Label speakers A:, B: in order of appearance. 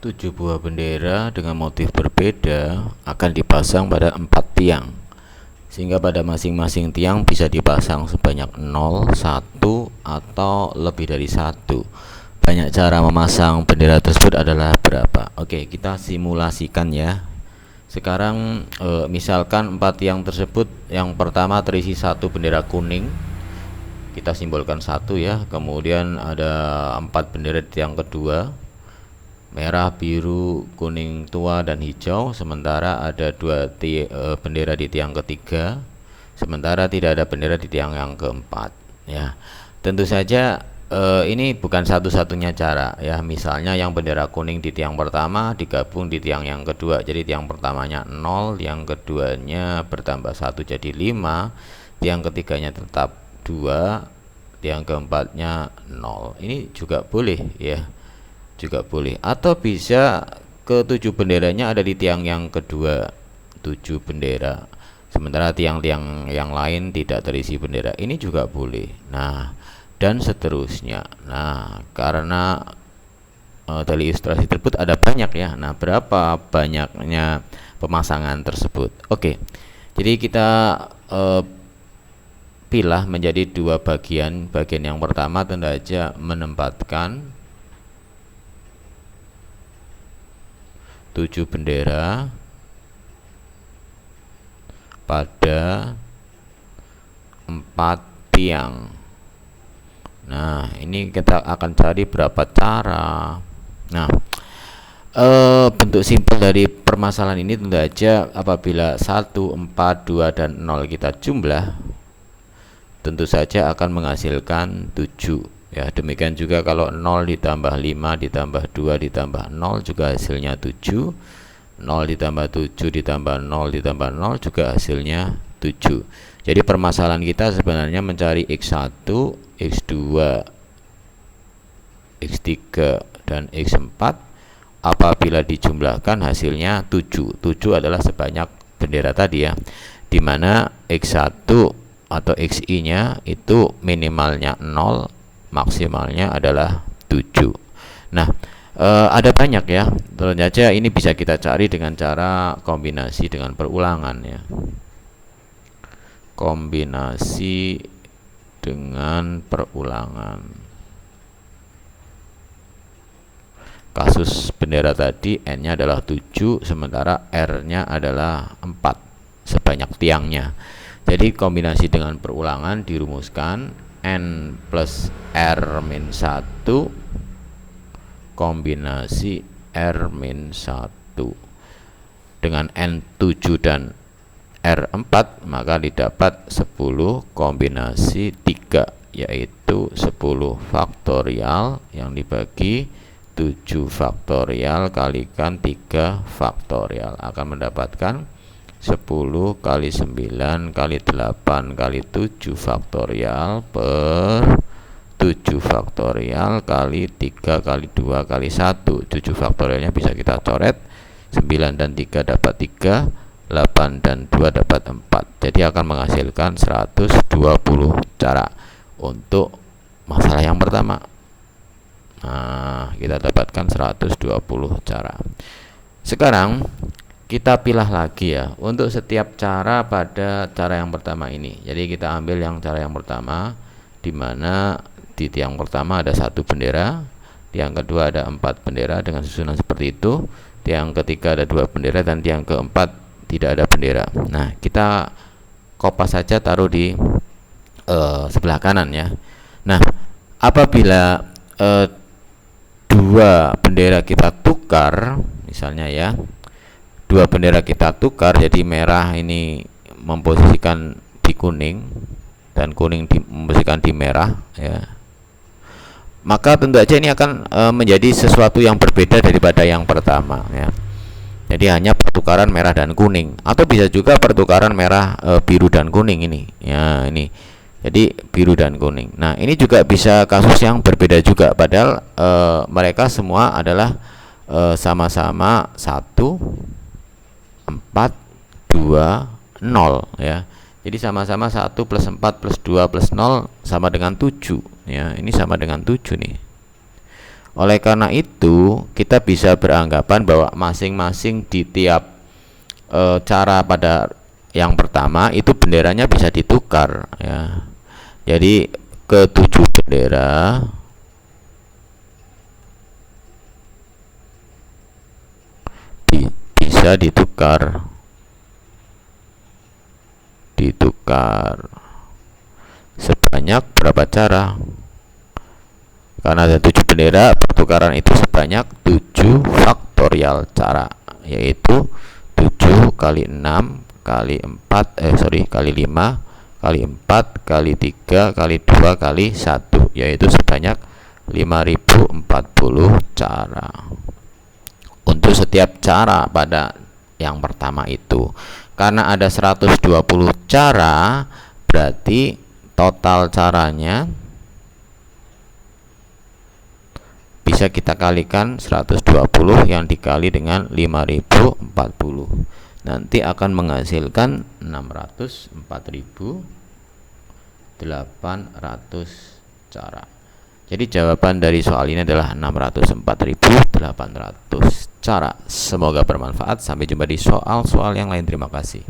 A: 7 buah bendera dengan motif berbeda akan dipasang pada 4 tiang, sehingga pada masing-masing tiang bisa dipasang sebanyak 0, 1, atau lebih dari 1. Banyak cara memasang bendera tersebut adalah berapa? Oke, kita simulasikan ya. Sekarang misalkan 4 tiang tersebut, yang pertama terisi satu bendera kuning, kita simbolkan 1 ya. Kemudian ada 4 bendera di tiang kedua, merah, biru, kuning tua, dan hijau. Sementara ada 2 bendera di tiang ketiga, sementara tidak ada bendera di tiang yang keempat ya. Tentu saja ini bukan satu-satunya cara ya. Misalnya yang bendera kuning di tiang pertama digabung di tiang yang kedua, jadi tiang pertamanya 0, yang keduanya bertambah 1 jadi 5, tiang ketiganya tetap 2, tiang keempatnya 0. Ini juga boleh ya, juga boleh. Atau bisa ke-7 benderanya ada di tiang yang kedua, 7 bendera, sementara tiang-tiang yang lain tidak terisi bendera, ini juga boleh. Nah, dan seterusnya. Nah, karena dari ilustrasi tersebut ada banyak ya. Nah, berapa banyaknya pemasangan tersebut? Oke, jadi kita pilah menjadi 2 bagian. Bagian yang pertama tentu saja menempatkan 7 bendera pada 4 tiang. Nah, ini kita akan cari berapa cara. Nah, bentuk simpel dari permasalahan ini tentu saja apabila 1, 4, 2, dan 0 kita jumlah, tentu saja akan menghasilkan 7 ya. Demikian juga kalau 0 ditambah 5 ditambah 2 ditambah 0 juga hasilnya 7. 0 ditambah 7 ditambah 0 ditambah 0 juga hasilnya 7. Jadi permasalahan kita sebenarnya mencari x1, x2, x3, dan x4. Apabila dijumlahkan hasilnya 7. 7 adalah sebanyak bendera tadi ya, dimana x1 atau xi nya itu minimalnya 0, maksimalnya adalah 7. Nah, ada banyak ya. Ternyata ini bisa kita cari dengan cara kombinasi dengan perulangan ya. Kombinasi dengan perulangan. Kasus bendera tadi n-nya adalah 7, sementara r-nya adalah 4 sebanyak tiangnya. Jadi kombinasi dengan perulangan dirumuskan n plus r min 1 kombinasi r min 1 dengan n 7 dan r 4, maka didapat 10 kombinasi 3, yaitu 10 faktorial yang dibagi 7 faktorial kalikan 3 faktorial akan mendapatkan 10 kali 9 kali 8 kali 7 faktorial per 7 faktorial kali 3 kali 2 kali 1. 7 faktorialnya bisa kita coret, 9 dan 3 dapat 3, 8 dan 2 dapat 4. Jadi akan menghasilkan 120 cara untuk masalah yang pertama. Nah, kita dapatkan 120 cara. Sekarang kita pilah lagi ya untuk setiap cara pada cara yang pertama ini. Jadi kita ambil yang cara yang pertama, di mana di tiang pertama ada 1 bendera, tiang kedua ada 4 bendera dengan susunan seperti itu, tiang ketiga ada 2 bendera, dan tiang keempat tidak ada bendera. Nah, kita kopas saja, taruh di sebelah kanan ya. Nah, apabila 2 bendera kita tukar, misalnya ya, 2 bendera kita tukar, jadi merah ini memposisikan di kuning dan kuning memposisikan di merah ya, maka tentu saja ini akan menjadi sesuatu yang berbeda daripada yang pertama ya. Jadi hanya pertukaran merah dan kuning, atau bisa juga pertukaran merah, biru dan kuning ini ya, ini jadi biru dan kuning. Nah, ini juga bisa kasus yang berbeda juga, padahal mereka semua adalah sama-sama 1, 4, 2, 0 ya. Jadi sama-sama 1 plus 4 plus 2 plus 0 sama dengan 7 ya. Ini sama dengan 7 nih. Oleh karena itu, kita bisa beranggapan bahwa masing-masing di tiap cara pada yang pertama itu benderanya bisa ditukar ya. Jadi ketujuh bendera bisa ditukar sebanyak berapa cara? Karena ada 7 bendera, pertukaran itu sebanyak 7 faktorial cara, yaitu 7 kali 6 kali 4 kali 5 kali 4 kali 3 kali 2 kali 1, yaitu sebanyak 5040 cara. Untuk setiap cara pada yang pertama itu, karena ada 120 cara, berarti total caranya bisa kita kalikan 120 yang dikali dengan 5040, nanti akan menghasilkan 604.800 cara. Jadi jawaban dari soal ini adalah 604.800 cara. Semoga bermanfaat. Sampai jumpa di soal-soal yang lain. Terima kasih.